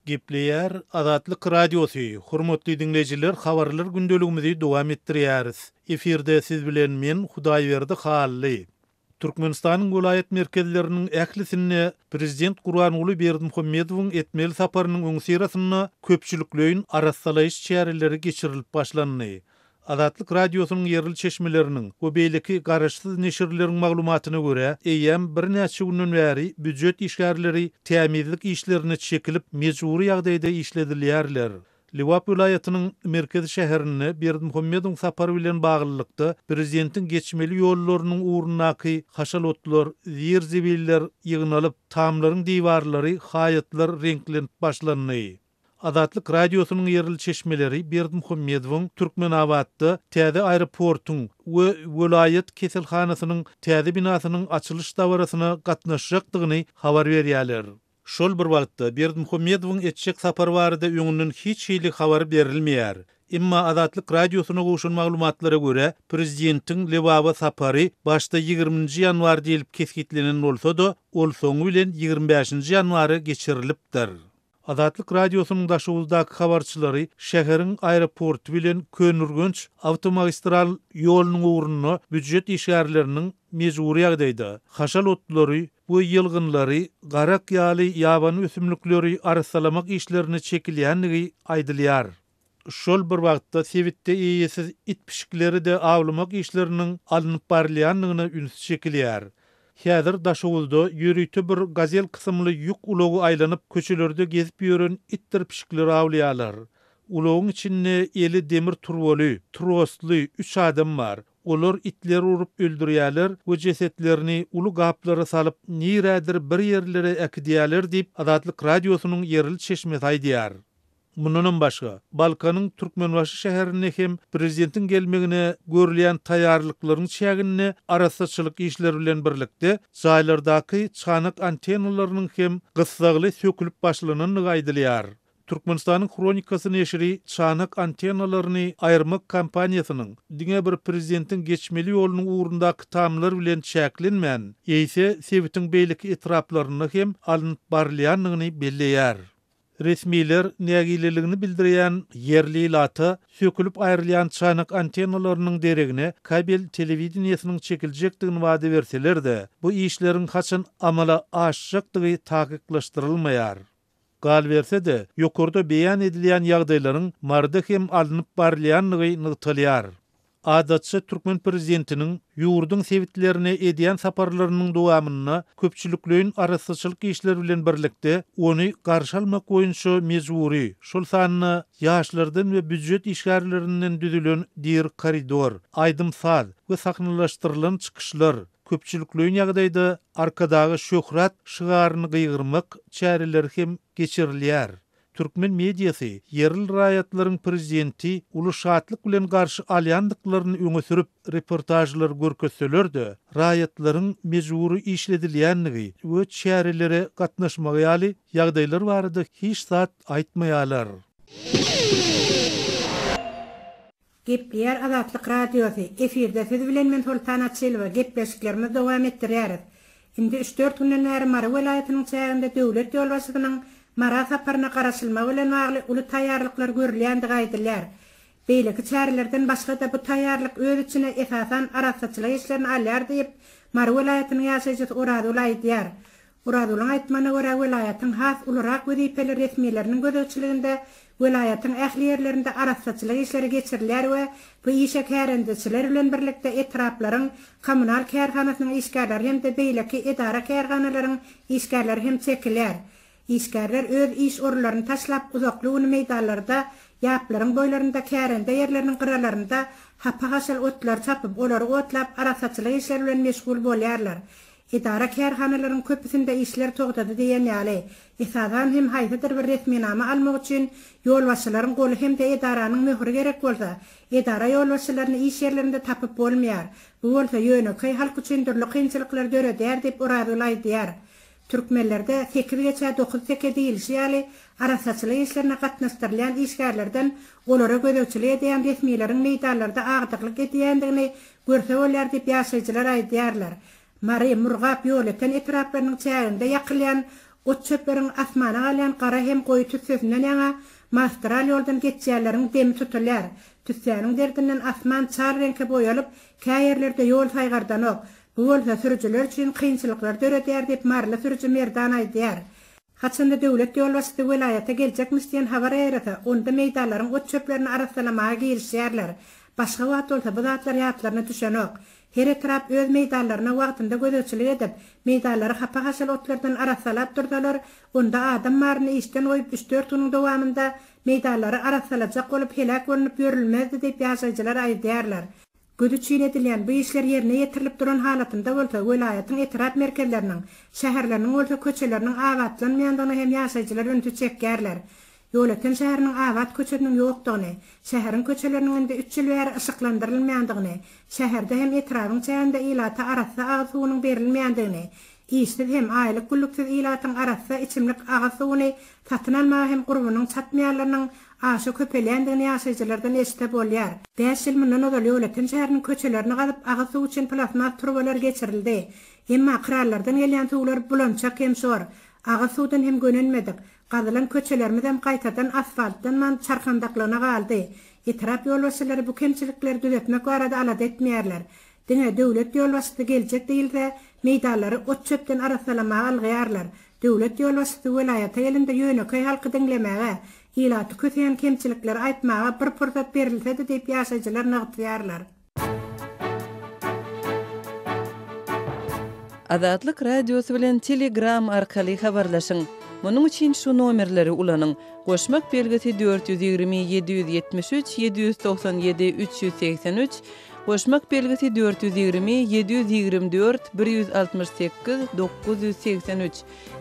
Gepleyer Azatlyk Radiosu. Hormatly dinleyijiler, habarlar gündeligimizi dowam etdirýäris. Eferde siz bilen men Hudaýberdi Hally. Türkmenistanyň golayet merkezleriniň ählisine Prezident Gurbanuly Berdimuhammedowyň etmeli saparynyň öňsirasyna köpçülikleýin arassalayış çäreleri geçirilip başlandy. Azatlyk Radiosynyň yerli çeşmeleriniň bu beýleki garaşsyz neşirleriň maglumatyna görä, eýem bir näçe günden bäri büdjet işgärleri tämizlik işlerini çekilip mejburi ýagdaýda işledilýärler. Liwap vilayatynyň merkezi şäherine Berdimuhammedowyň sapary bilen baglylykda prezidentiň geçmeli ýollarynyň uğrundaky haşalotlar, zirzibiller ýygnalyp, tamlaryň diwarlary, haýatlar renklenip başlandy. Azatlyk Radiosynyň yerli çeşmeleri Berdimuhammedowyň Türkmenawatda täze aeroportuň we vilayet keselhanasynyň täze binasynyň açylış dawrasyna gatnaşjakdygyny habar berýärler. Şol bir wagtda Berdimuhammedowyň etjek sapary barada öňünden hiç hiýlik habar berilmeýär. Emma Azatlyk Radiosyna goşulan maglumatlara görä, prezidentiň Liwaba sapary başda 20-nji ýanwar diýilip kesgitlenen bolsa-da, ol soňu bilen 25-nji ýanwary geçirilipdir. Azatlyk Radiosynyň daşywuzdaky habarçylary şäheriň aeroportu bilen könürgenç awtomagistral ýolunyň uğruna büdjet işgärleriniň mejburi ýagdaýda haşalotlary, bu ýylgynlary, garak ýaly ýaban ösümlikleri arassalamak işlerini çekilýänligi aýdylýar. Şol bir wagtda Sewitde ýeýesiz it pişikleri de awlamak işleriniň alınıp barylýanlygyna üns çekilýär. Häzir daşywuzda ýürüýti bir gazel kysymly ýük ulogy aýlanyp köçelerde gezip ýören ittir pişikleri awlýarlar. Ulogyň içinde eli demir turwaly, trosly 3 adam bar. Olar itleri urup öldürýärler we jesetlerini ulu gaplara salyp nirädir bir ýerlere äkidýärler diýip Azatlyk Radiosynyň yerli çeşmesi aýdýar. Mundan başga, Balkanyň Türkmenbaşy şäherine hem prezidentiň gelmegine görülýän taýýarlyklaryň çägini arassaçylyk işleri bilen birlikde jaýlardaky çanak antennalarynyň hem gyssagly sökülip başlananyny aýdylýar. Türkmenistanyň Kronikasy neşri çanak antennalaryny aýyrmak kampaniýasynyň diňe bir prezidentiň geçmeli ýolunyň uğrundaky tamlar bilen çäklenmän, ýa-ise Sewitiň beýleki etraplaryna hem alınıp barylýanlygyny belleýär. Resmiler nägileligini bildirýän yerli ilata sökülüp aýrylýan çanak antennalarynyň deregine kabel telewizioniýasynyň çekiljakdygyny wada berseler-de, bu işleriň haçan amala aşjakdygy takyklaşdyrylmaýar. Gal berse-de, ýokurda beýan edilýän ýagdaýlaryň marda hem alınıp barylýanlygy nygtalýar. Adatça Türkmen prezidentiniň ýurduň sewitlerine edýän saparlarynyň dowamyna köpçülikleýin arassaçylyk işleri bilen birlikde ony garşy almak boýunça mejburi, şol sanyna ýaşlardan we büdjet işgärlerinden düzülen dir koridor, aýdymsaz we saknalaşdyrylan çykyşlar, köpçülikleýin ýagdaýda arkadagy şöhrat şygaryny gyýgyrmak çäreleri hem geçirilýär. Türkmen mediasy yerli raýatlaryň prezidenti uly şatlyk bilen garşy alýandyklaryny öňe sürüp reportajlar görkezseler-de, raýatlaryň mejburi işledilýänligi we çärelere gatnaşmagy ýaly ýagdaýlar barada hiç zat aýtmaýarlar. Gepleyer Azatlyk Radiosu. Eferde siz bilen men Sultan Atçylova gepleşiklerimiz dowam etdirýäris. Indi 3-4 günden bäri Mara welaýatynyň çäginde döwlet ýolbaşçysynyň Mara saparyna garaşylma bilen bagly uly taýýarlyklar görülýändigi aýdylýar. Beýleki çärelerden başga da bu taýýarlyk öz içine esasan arassaçylyk işlerini alýar diýip Mara welaýatynyň ýaşaýjy Uraduly aýdýar. Uradulyň aýtmanyna görä welaýatyň has ulyrak wezipeli resmiýetleriniň gözetçiliginde welaýatyň ähli ýerlerinde arassaçylyk işleri geçirilýär we bu işe kärendeçiler bilen birlikde etraplaryň kommunal kärhanasynyň işgärleri hem de beýleki edara kärhanalaryň işgärleri hem çekilýär. İşgärler öz iş orlaryny taşlap uzakly meýdanlarda, ýaplaryň boýlarynda kärende ýerleriniň gyralarynda hapa-haşal otlar çapyp, olary otlap arassaçylyk işleri bilen meşgul bolýarlar. Edara kärhanalaryň köpüsinde işler togdady diýen ýaly. Esadan hem haýsydyr bir resminama almak üçin ýolbaşçylaryň goly hem de edaranyň möhüri gerek bolsa, edara ýolbaşçylaryny iş ýerlerinde tapyp bolmaýar. Bu bolsa ýöneköy halk üçin türlü kynçylyklar döredýär diýip Uraduly aýdýar. Türkmenlerde 8-9 teke diýilşi ýaly arassaçylyk işlerine gatnaşdyrylýan işgärlerden olara gödöçilik edýän resmiýetlerin meýdanlarda agdyklyk edýändigini görse bolýar diýip ýaşaýjylar aýdýarlar. Mary Murgap ýoleten etraplarynyň çäginde ýakylýan ot çöplerin asmana galan qara hem goýu tüssünden ýaňa magistral ýoldan geçýärleriň demi tutulýar. Tüssäniň derdinden asman çar reňke boýalyp, käýerlerde ýol saýgardanok. Bu bolsa sürüjüler üçin kynçylyklar döredýär diýip marly sürüjü merdan aýdýar. Haçanda döwlet ýol başçy welaýata geljek mislen habar ýerse, onda meýdanlaryň ot çöplerini arassalamaga girişýärler. Başga wagt bolsa bu zatlar ýatlaryna düşenok. Her etrap öz meýdanlaryna wagtynda gözetçilik edip, meýdanlary hapa-haşal otlardan arassalap durdalar. Onda adam maryny işden oýup 3-4 güniň dowamında meýdanlary arassalajak bolup helak bolup ýörilmezdi diýip ýaşaýjylar aýdýarlar. Gödü çiğnedilen bu işler yerine yetirilip duran halatında bolsa welaýatyň etrap merkezleriniň, şäherleriniň bolsa köçeleriniň awatlanmaýandygyny hem ýaşaýjylar öňe çekýärler. Ýöletin şäheriniň awat köçeliniň ýokdugyny, şäheriň köçeleriniň inde 3 ýyl bäri ışıklandyrylmaýandygyny, şäherde hem etrabyň çäginde ilata arasy agyz suwunyň berilmeýändigini, işsiz hem aýlyk güllüksiz ilatyň arasy içimlik agyz suwuny satyn almaga hem gurbanyň çatmaýarlarynyň aşy köpelendigini ýaşaýjylardan eşitip bolýar. 5 ýyl mundan ozal ýöletin şäheriniň köçelerini gazyp agyz suw üçin plasma trubalar geçirildi. Emma krallardan gelýän suwlar bulançak hem şor. Agyz suwdan hem gönenmedik. Gazylan köçelerimiz hem gaýtadan asfaltdan man çarkandaklaryna galdy. Etrap ýol başçylary bu kemçilikleri düzeltmek barada alat etmeýärler. Diňe döwlet ýol başçy geljek diýilse, meýdanlary ot çöpden arassalamaga algyarlar. Döwlet ýol başçy welaýata elinde ýöneköy halky diňlemäge, ilaty kötüýän kemçilikleri aýtmaga bir pursat berilse-de diýip ýaşaýjylar nagtýarlar. Azatlyk radiosu bilen Telegram arkaly habarlaşyň. Munyň üçin şu nomerleri ulanyň. Goşmak belgisi 420 773 797 383, goşmak belgisi 420 724 168 983.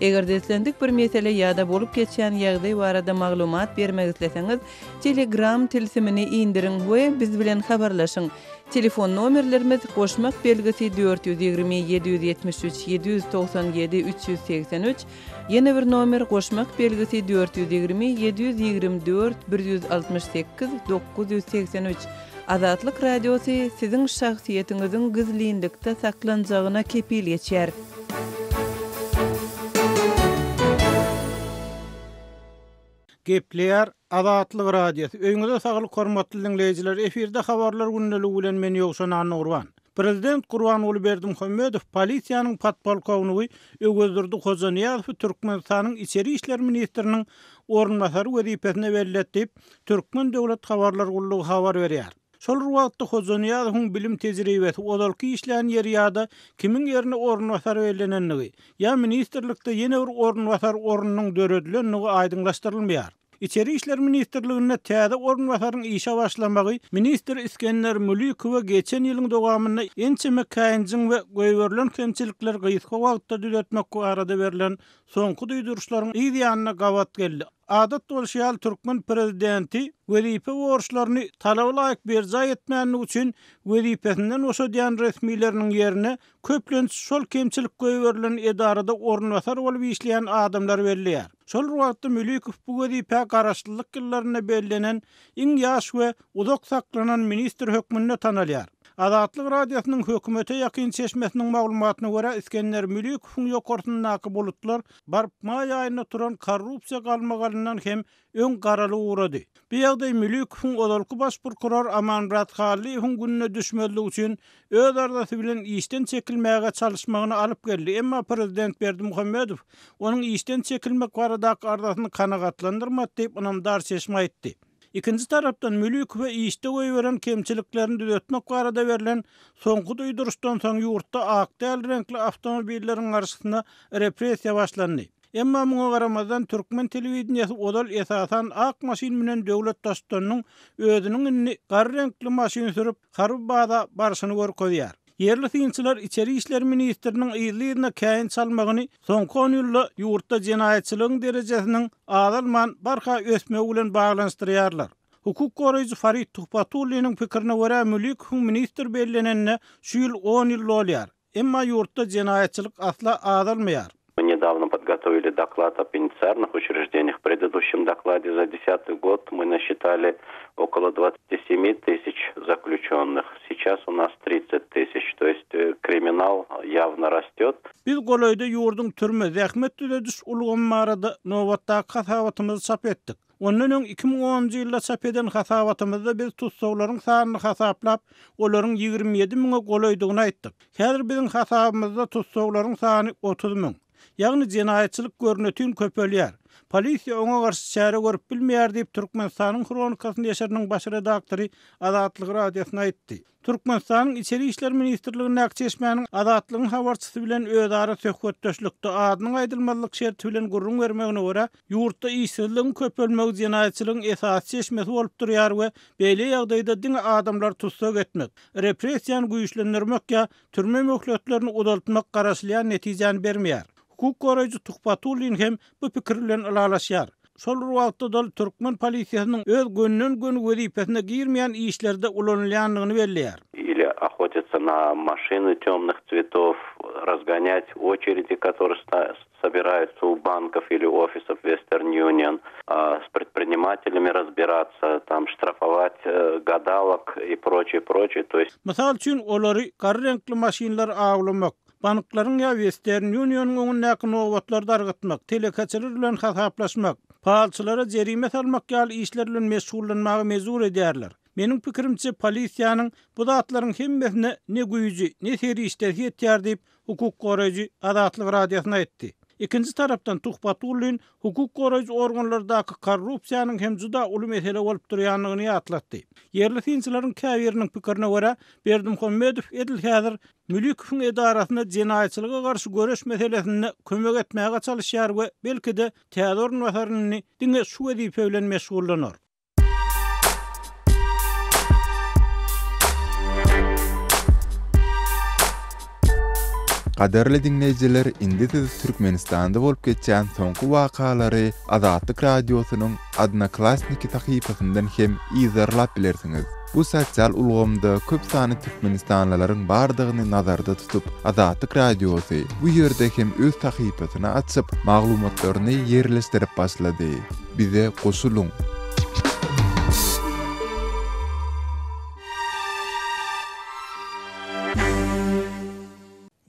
Eger deslendik bir mesele ýa-da bolup geçýän ýagdaý barada maglumat bermek isleseňiz, Telegram tilsimini indirin we biz bilen habarlaşyň. Telefon nomerlerimiz goşmak belgisi 420 773 797 383, ýene bir nomer goşmak belgisi 420 724 168 983. Azatlyk radiosu siziň şahsiýetiňiziň gizlilikde saklanjagyna kepil geçýär. Gepleýär Azatlyk radiosu. Öňüňizde saglyk hormatly dinleýijiler, efirde habarlar günneligi bilen men Ýogşan Anurwan. Prezident Gurbanuly Berdimuhammedow polisiýanyň podpolkownigy Ögözdirdi Hozanyýazow Türkmenistanyň içeri işler ministriniň ornmasary wezipesine berilletip, Türkmen döwlet habarlar gullugy habar berýär. Şol wagtda Hozanyýazowyň bilim tejribesi odalky işleýän ýeri ýa-da kimiň ýerine ornmasary berillenenligi, ýa ministrlikde ýene bir ornmasar ornunyň döredilenligi aýdyňlaşdyrylmaýar. İçeri işler ministrligine täze ornmasaryň işe başlamagy ministr İskender Mülükow geçen ýylyň dowamynda ençeme käýinjiň we göýberilen kemçilikler gysga wagtda düzeltmek barada berilen soňky duýduruşlaryň ýa-da gawat geldi. Adat bolşýal Türkmen prezidenti wezipe borçlaryny talaba laýyk berja etmänligi üçin wezipesinden oşadýan resmileriniň ýerine köplenç şol kemçilik göýberilen edarada ornmasar bolup işleýän adamlar berilýär. Şol wagtda Mülükow bu wezipe garaşlylyk ýyllaryna bellenen iň ýaş we uzak saklanan ministr hökmünde tanalýar. Azatlyk radiosynyň hökümete ýakyn çeşmesiniň maglumatyna görä İskender Mülükowyň ýokartyndaky bulutlar barpma ýaýyna turan korrupsiýa galmagalyndan hem öň garaly uğrady. Bu ýagdaý Mülükowyň odalky baş prokuror Amanrat Haliýewiň gününe düşmeligi üçin öz ardasy bilen işden çekilmäge çalışmagyny alyp geldi. Emma prezident Berdimuhammedow onuň işden çekilmek baradaky ardasyny kanagatlandyrmady diýip ynamdar çeşme aýtdy. İkinci tarapdan Mülükow işde göýberen kemçiliklerini düzeltmek barada berilen soňky duýduruşdan soň ýurtda akdäl renkli awtomobilleriň garşysynda repressiýa başlandy. Emma muňa garamazdan Türkmen telewizionyasy odal esasan ak maşin bilen döwlet daşdanyň özüniň inni gar renkli maşin sürüp Harbada barşyny görkezýär. Yerli synçylar içeri işler ministriniň ýylyna käýin çalmagyny soňky 10 ýylda ýurtda jenaýetçiligiň derejesiniň azalman barha ösmegi bilen baglanyşdyrýarlar. Hukuk goraýjy Farid Tuhpatulynyň pikirine görä Mülükow ministr bellenenine şu ýyl 10 ýyl bolýar. Emma ýurtda jenaýetçilik asla azalmaýar. Мы недавно подготовили доклад о пенитенциарных учреждениях. В предыдущем докладе за 2010 год мы насчитали около 27 тысяч заключенных. сейчас у нас 30 тысяч. То есть криминал явно растет. Biz golaýda ýurdun türme zähmet düzüş ulgam marada nowatda hasabatymyzy çap etdik. Ondan öň 2010-njy ýylda çap eden hasabatymyzda biz tutsaglaryň sanyny hasaplap, olaryň 27 000 golaýdygyny aýtdyk. Häzir biziň hasabymyzda tutsaglaryň sany 30 000. Ýagny jenaýatçylyk görnetini köpelýär. Polisiýa oňa garşy çäre görüp bilmeýär diýip Türkmenistanyň Kronikasyny ýaşarynyň baş redaktory Azatlyk radiosyna aýtdy. Türkmenistanyň İçeri işler ministrliginiň Akçeşmäniň Azatlygyň habarçysy bilen özara söhbetdeşlikde adynyň aýdylmalyk şerti bilen gurrun bermegine görä, ýurtda işsizligiň köpelmegi jenaýatçylygyň esasy çeşmesi bolup durýar we beýle ýagdaýda diňe adamlar tutsak etmek, repressiýany güýçlendirmek ýa türme möhletlerini uzaltmak garaşlyan netijany bermeýär. Hukuk goraýjy Tuhpatulyn hem bu pikir bilen alalaşýar. Şol wagtda da Türkmen polisiýasynyň öz gönnün gün wezipesine girmeýän işlerde ulanylýanlygyny belleýär. Или охотиться на машины темных цветов, разгонять очереди, которые собираются у банков или офисов Western Union, с предпринимателями разбираться, там штрафовать гадалок и прочее. То есть... Mysal üçin olary garry renkli maşinlar aglamak, banklaryň ýa Western Union'un öňündäki nowatlar dargatmak, telekaçylar bilen hasaplaşmak, palçylara jerime salmak ýaly işler bilen meşgullanmagy mezur edýärler. Mening pikirimçe polisiýanyň bu zatlaryň hemmesine ne güýji, ne seri işler ýetýär diýip hukuk goraýjy Azatlyk radiosyna aýtdy. Ikinci tarapdan Tuhpatulyn hukuk goraýjy organlardaky korrupsiýanyň hem juda uly mesele bolup durýanlygyny ýatlatdy. Yerli tinçilerin käbiriniň pikirine görä, Berdimuhammedow edil häzir Mülükowyň edarasyna jenaýatçylyga garşy göreş meselesine kömek etmäge çalyşýar we belki de täzorun wasaryny diňe şu wezipe bilen meşgullanýar. Qadarly dinleyijiler, indi siz Türkmenistanda bolup geçen soňky wakalary Azatlyk radiosynyň Odnoklassniki sahypasyndan hem izarlap bilersiňiz. Bu sosial ulgamda köp sany Türkmenistanlylaryň bardygyny nazarda tutup, Azatlyk radiosy bu ýerde hem öz sahypasyny açyp, maglumatlaryny ýerleşdirip başlady. Bize goşuluň.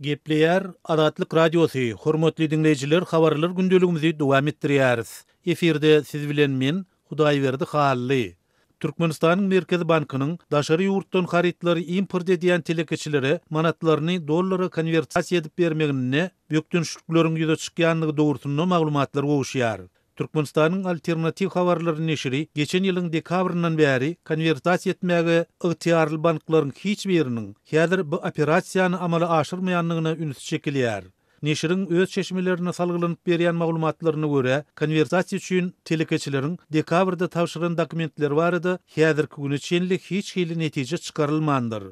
Gepleýär Azatlyk radiosy. Hormatly dinleyijiler, habarlar gündeligimizi dowam etdirýäris. Eferde siz bilen men Hudaýberdi Hally. Türkmenistanyň Merkezi Bankynyň daşary ýurtdan harytlary import edýän telekeçilere manatlaryny dollara konwertasiýa edip bermegine bökdünçlikleriň ýüze çykýanlygy dogrusyna maglumatlar gowuşýar. Türkmenistanyň alternativ habarlary neşri geçen ýylyň dekabryndan bäri konwertasiýa etmäge ygtyýarly banklaryň hiç biriniň häzir bu operasiýany amala aşyrmaýanlygyna üns çekilýär. Neşriň öz çeşmelerine salgylanyp berýän maglumatlaryna görä, konwertasiýa üçin telekeçileriň dekabrda tawşyran dokumentleri barada häzirki güne çenlik hiç hili netije çykarylmandyr.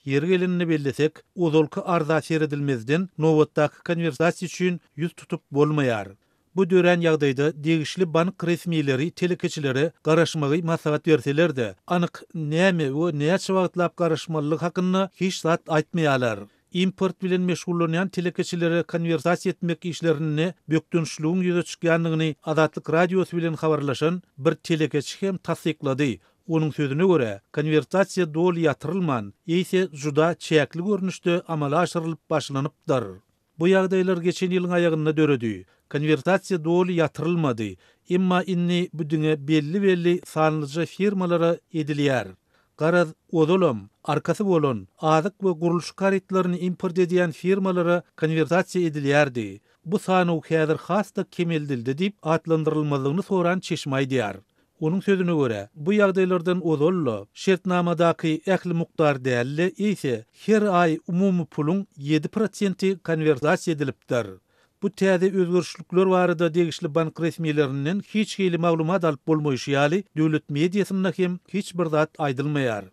Yer gelenini bellesek, ozolky arza seredilmezden nowatdaky konwertasiýa üçin ýüz tutup bolmaýar. Bu dören ýagdaýda degişli bank resmiýetleri telekeçilere garaşmagy maslahat berseler-de, anyk näme we näçe wagtlap garaşmalyk hakyna hiç zat aýtmaýarlar. Import bilen meşgullanýan telekeçilere konwertasiýa etmek işlerini bökdünçligiň ýüze çykýanlygyny Azatlyk radiosy bilen habarlaşan bir telekeçi hem tasdiklady. Onuň sözüne görä, konwertasiýa dol ýatyrylman, ýa-ise juda çäkli görnüşde amala aşyrylyp başlanypdyr. Bu ýagdaýlar geçen ýylyň aýagyna döredi. Konwertasiýa doli ýatyrylmady, emma inni bu diňe belli sanlyca firmalara edilýär. Garaz odolam, arkasy bolan, azyk we guruluş karytlaryny import edýän firmalara konwertasiýa edilýärdi. Bu sany häzir hasda kemeldildi diýip atlandyrylmalygyny soran çeşme aýdýar. Onuň sözüne görä, bu ýagdaýlardan odolla şertnamadaky ähli mukdar däli ise her ay umumy puluň 7% konwertasiýa edilipdir. Bu täze özgörüşlikler barada degişli bank resmiýetlerinden hiç hili maglumat alyp bolmaýyşy ýaly döwlet mediasyna hem hiç bir zat aýdylmaýar.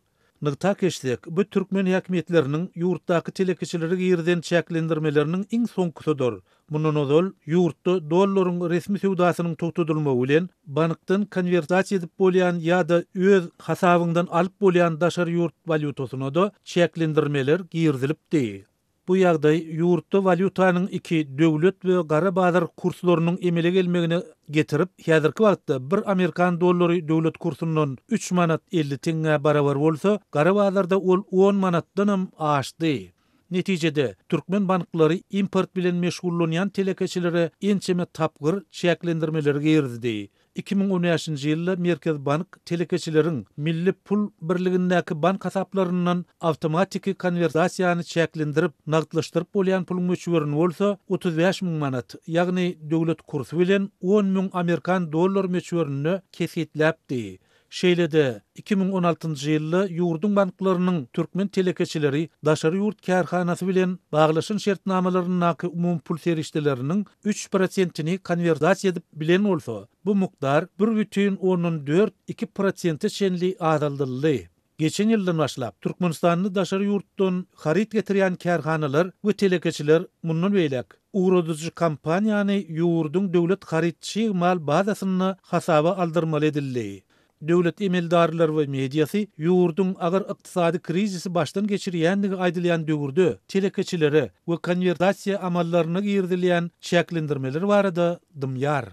Nykta geçsek, bu türkmen häkimetleriniň ýurtdaky telekeçilere girden çäklendirmeleriniň iň soňkusydyr. Mundan ozal ýurtda dollaryň resmi sewdasynyň togtadylmagy bilen bankdan konwertasiýa edip bolýan ýa-da öz hasabyňdan alyp bolýan daşary ýurt valyutasyna da çäklendirmeler girdilipdi. Bu ýagdaý ýurtda valyutanyň iki döwlet we gara bazar kurslarynyň emele gelmegine getirip, häzirki wagtda 1 Amerikan dollary döwlet kursundan 3 manat 50 tenge barabar bolsa, gara bazarda ol 10 manatdan aşdy. Netijede Türkmen banklary import bilen meşgullanýan telekeçilere ençeme tapgyr çäklendirmeleri gerdi. 2013-nji ýylda Merkez Bank telekeçilerin milli pul birligindäki bank hasaplarynyň awtomatiki konwersasiýany çäklendirip, nagdlaşdyryp bolýan puluň möçberini bolsa 35 000 manat, ýagny döwlet kursy bilen 10 000 Amerikan dollar möçberini kesitläpdi. Şeýlede 2016-njy ýylda ýurdun banklarynyň türkmen telekeçileri daşary ýurt kärhanasy bilen baglaşyn şertnamalarynyň umum pul serişdeleriniň 3%-ni konwersasiýa edip bilen bolsa, bu mukdar 1,4-2% şenli azaldyldy. Geçen ýyldan başlap Türkmenistanyň daşary ýurtdan harit getirýän kärhanalar we telekeçiler mundan beýlek uğradyjy kampaniýany ýurdun döwlet haritçy mal bazasyny hasaba aldyrmaly edildi. Döwlet emeldarlar we mediýasy ýurdun agar ykdysady krizisi başdan geçirýändigi aýdylýan döwürde telekeçilere we konwersasiýa amallaryna girdilýän çäklendirmeler barada dymýar.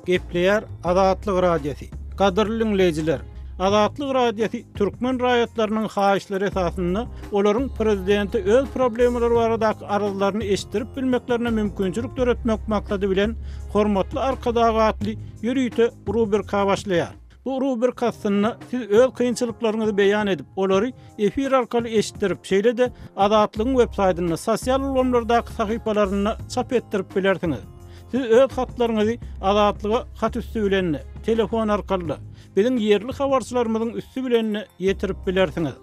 Gepleýär Azatlyk Radiosu. Gadyrly dinleýijiler, Azatlyk Radiosu türkmen raýatlarynyň haýyşlary esasynda olaryň prezidenti öz problemleri baradaky arazlaryny eşitdirip bilmeklerine mümkinçilik töretmek maksady bilen hormatly arkadagatly ýürüýte rubrika başlaýar. Bu rubrikasyny siz öz kynçylyklaryňyzy beýan edip, olary efir arkaly eşitdirip, şeýle-de Azatlygyň web saýtyna, sosial ulamlardaky sahypalaryna çap etdirip bilersiňiz. Siz öz hatlaryňyzy Azatlyga hat üstü bilen telefon arkaly biziň ýerli habarçylarymyzyň üstü bilen ýetirip bilersiňiz.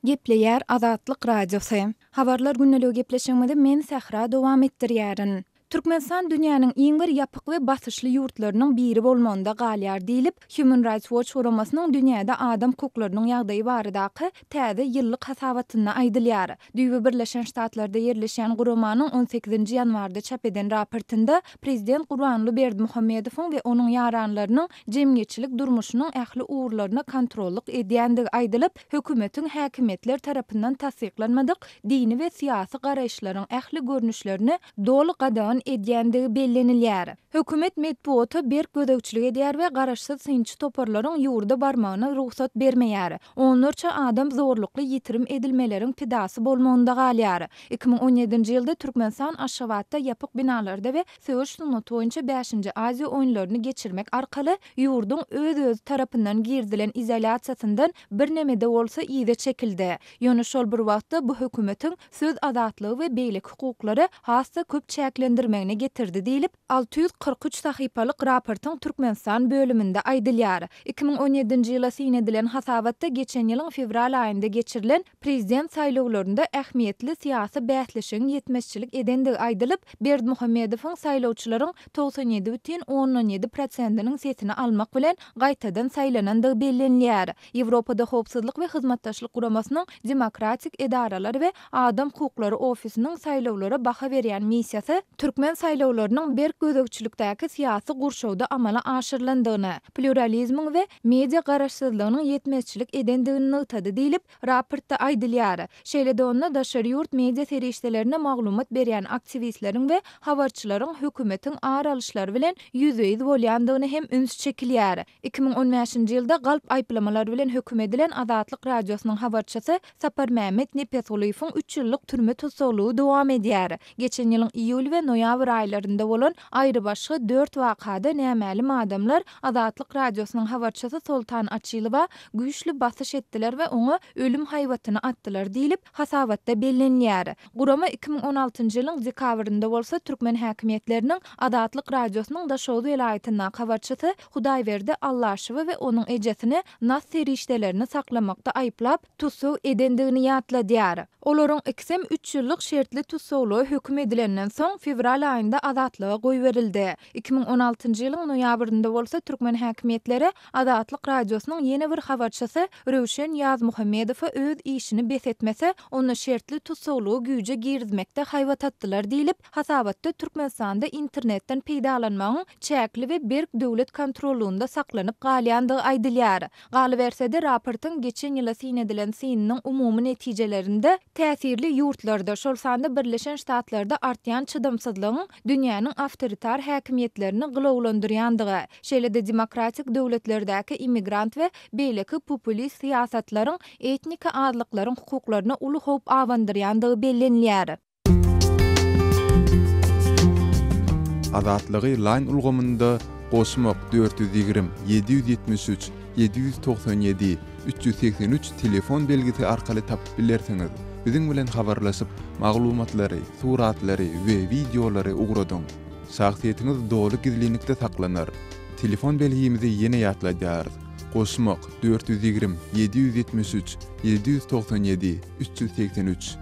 Gepleýär Azatlyk Radiosu. Habarlar günneligi gepleşigimizde men Sahra dowam etdirýärin. Türkmenistan dünýäniň iň bir ýapyk we basyşly ýurtlarynyň biri bolmanda galýar diýilip, Human Rights Watch foramasynyň dünýäde adam hukuklarynyň ýagdaýy baradaky täze ýyllyk hasabatyna aýdylýar. Düýbe Birleşen Ştatlarda ýerleşen guramanyň 18-nji ýanwarda çap eden raportynda Prezident Gurbanly Berdimuhammedowyň we onuň ýaranlarynyň jemgyýetçilik durmuşynyň ähli uğurlaryna kontrollyk edýändigi aýdylyp, hökümetiň häkimetler tarapyndan tasdiklanmadyk dini we syýasy garaýşlaryň ähli görnüşlerini doly gadan edýändigi bellenilýär. Hökümet medpuata berk gödökçilik edýär we garaşsyz synçy toparlaryň ýurda barmagyna ruhsat bermeýär. Onlarça adam zorlukly ýitirim edilmeleriň pidasy bolmagynda galýar. 2017-nji ýylda Türkmenistan Aşgabatda ýapyk binalarda we söwüş sunnaty boýunça 5-nji Aziýa oýunlaryny geçirmek arkaly ýurdun öz tarapyndan girdilen izolasiýasyndan bir nemede bolsa ýyda çekildi. Ýöne şol bir wagtda bu hökümetiň söz azatlygy we beýlik hukuklary hassa köp çäklendirmegine getirdi diýilip 643 sahypalyk raportyň Türkmenistan bölüminde aýdylýar. 2017-nji ýyla synedilen hasabatda geçen ýylyň fevral aýynda geçirilen prezident saýlawlarynda ähmiýetli syýasy bäsleşiň ýetmezçilik edendigi aýdylyp, Berdimuhammedowyň saýlawçylaryň 97,17%-iniň sesini almak bilen gaýtadan saýlanandygy bellenilýär. Ýewropada howpsuzlyk we hyzmatdaşlyk guramasynyň demokratik edaralary we adam hukuklary ofisiniň saýlawlara baha berýän missiýasy Türkmen saýlawlarynyň berk gödökçilikdäki syýasy gurşawda amala aşyrylandygyny, pluralizmiň we media garaşsyzlygynyň ýetmezçilik edendigini notady diýilip, raportda aýdylýar. Şeýle-de onda daşary ýurt media serişdelerine maglumat berýän aktivistleriň we habarçylaryň hökümetiň ağır alışlary bilen ýüzüýiz bolýandygyny hem üns çekilýär. 2015-nji ýylda galp aýplamalar bilen höküm edilen Azatlyk Radiosynyň habarçysy Sapar Mehmet Nepetguliýewiň 3 ýyllyk türme tutsaglygy dowam edýär. Geçen ýylyň iýul we noýabr aýlarynda bolan aýry başga 4 wakada nämäli adamlar Azatlyk Radiosynyň habarçysy Soltan Açylywa güýçli basyş etdiler we oňa ölüm haýwatyny atdylar diýilip hasabatda bellenýär. Gurama 2016-njy ýylyň dekabrynda bolsa Türkmen häkimetleriniň Azatlyk Radiosynyň Daşowy welaýatyna habarçysy Hudaýberdi Allaşowy we onuň ejesini nas serişdelerini saklamakda aýplap tutsaw edendigini ýatladýar. Olaryň iksem 3 ýyllyk şertli tutsawlygy höküm edilenden soň fevral fevral aýynda azatlyga goý berildi. 2016-njy ýylyň noýabrynda bolsa türkmen häkimetleri Azatlyk radiosynyň ýene bir habarçysy Röwşen Ýazmuhammedowa öz işini besetmese onu şertli tutsaglygy güýje girizmekde haýbat atdylar diýilip, hasabatda Türkmenistanda internetden peýdalanmagyň çäkli we berk döwlet kontrolunda saklanyp galýandygy aýdylýar. Galy bersede raportyň geçen ýyla sinedilen sininiň umumy netijelerinde täsirli ýurtlarda, şol sanda Birleşen Ştatlarda artýan çydamsızlygyň dünýäniň awtoritar häkimetlerini gylawlandyrýandygy, şeýle-de demokratik döwletlerdäki immigrant we beýleki populist siýasatlaryň etnika azlyklaryň hukuklaryna uly howp awandyrýandygy bellenilýär. Azatlygy line ulgamynda goşmak 420 773 797 383 telefon belgisi arkaly tapyp bilersiňiz. Biziň bilen habarlaşyp maglumatlary, suratlary we videolary ugradyň. Şahsiýetiniz doly gizlilikde saklanar. Telefon belgimizi ýene ýatlaýarys. Goşmak 420 773 797 383.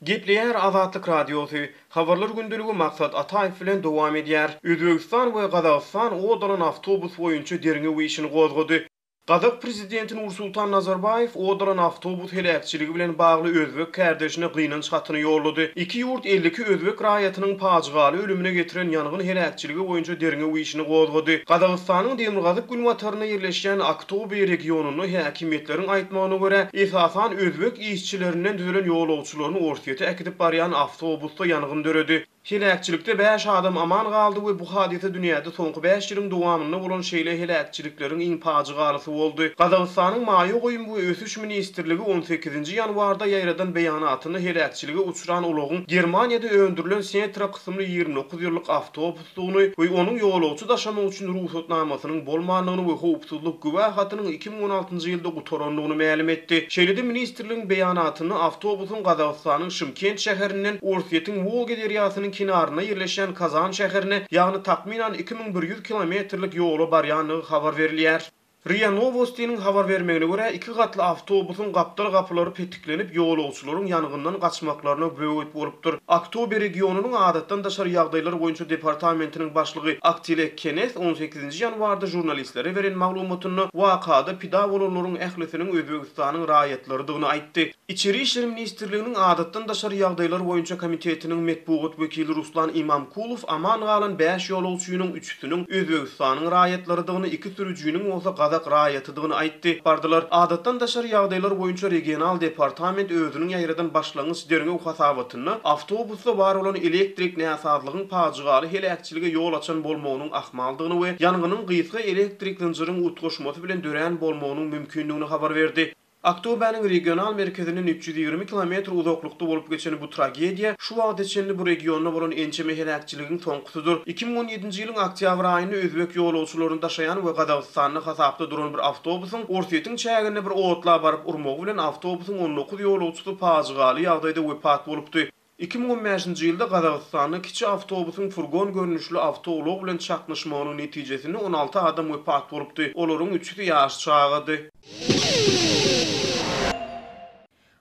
Gepleýär Azatlyk radiosy. Habarlar gündeligi maksat Ataýew bilen dowam edýär. Özbegistan we Gazakystan odalan awtobus boýunça derňe işini gozgady. Gazak prezidenti Nursultan Nazarbayev odalan awtobus helakçyligi bilen bagly özbek kardeşine gynanç hatyny ýollady. Iki ýurt 52 özbek raýatynyň pajygaly ölümine getiren ýangyn helakçyligi boýunça derňe işini gozgady. Gazakystanyň Demirgazyk günwataryna ýerleşýän Aktober regionuny häkimetleriň aýtmagyna görä, esasan özbek işçilerinden düzelen ýolawçylaryny ortaýa äkidip barýan awtobusda ýangyn döredi. Helakçylykda 5 adam aman galdy we bu hadise dünýäde soňky 5 ýylyň dowamynda bolan şeýle helakçylykleriň iň pajygalysi boldy. Gazakystanyň Maýa goýun bu ösüş ministrligi 18-nji ýanwarda ýaýradan beýanatyny helakçylyga uçuran ulagyň Germaniýada öndürilen Sentra kysymly 29 ýyllyk awtobusyny we onuň ýolawçy daşamak üçin ruhsatnamasynyň bolmanlygyny we howpsuzlyk güwahatynyň 2016-njy ýylda gutoranlygyny ma'lum etdi. Şeýle-de ministrligiň beýanatyny awtobusyň Gazakystanyň Şymkent şäherinden Orsetň Volga derýasynyň kinaryna ýerleşen Kazan şäherine, ýagny takminan 2100 kilometrlik ýola barýanlygy habar berilýär. RIA Novosti'nin habar vermegine göre iki gatly awtobusyň gapdary petiklenip ýolawçylaryň ýangyndan gaçmaklaryna böwet bolupdyr. Aktober regionunyň adatdan daşary ýagdaýlar boýunça departamentiniň başlygy Aktilek Kenes 18-nji ýanwarda jurnalistlere beren maglumatyny wakada pida bolanlaryň ählisiniň Özbegistanyň raýatlarydygyny aýtdy. İçeri işler ministrliginiň adatdan daşary ýagdaýlar boýunça komitetiniň metbuat wekili Ruslan Imamkulov aman galan 5 ýolawçynyň 3-süniň Özbegistanyň raýatlarydygyny, 2 sürüjüniň bolsa Gazak raýatydygyny aýtdy. Bardylar adatdan daşary ýagdaýlar boýunça regional departament özüniň ýaýradan başlangyç derňe hasabatyny awtobusda bar bolan elektrik näsazlygyň pajygaly helakçylyga ýol açan bolmagynyň ahmaldygyny we ýangynyn gysga elektrik zynjyryň utgaşmasy bilen dören bolmagynyň mümkinligini habar berdi. Aktoberniň regional merkeziniň 320 km uzaklykda bolup geçen bu tragediýa şu wagt içinde bu regionda bolan ençeme helakçylygyň soňkusydyr. 2017-nji ýylyň oktýabr aýyny özbek ýolawçylaryny daşayan we Gazakystanyň hasapda duran bir awtobusyň Orsetň çägine bir otla baryp urmagy bilen awtobusyň 19 ýolawçysy pajygaly ýagdaýda wepat bolupdy. 2015-nji ýylda Gazakystanyň kiçi awtobusyň furgon görnüşli awtolog bilen çaknaşmagynyň netijesinde 16 adam wepat bolupdy. Olaryň 3-i ýaş çagydy.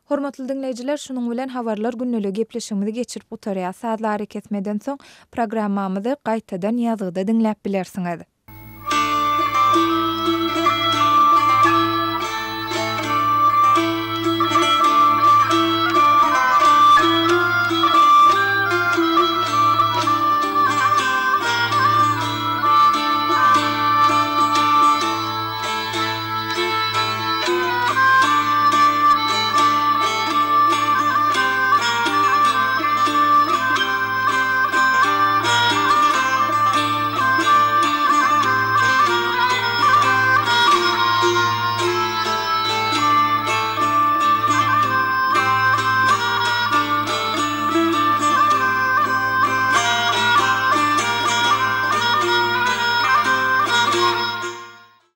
Hormatly dinleýijiler, şunun bilen habarlar günneligi gepleşigimizi geçirip utarýar. Saatlar kesmeden soň programmamyzy gaýtadan ýazyda dinläp bilersiňiz.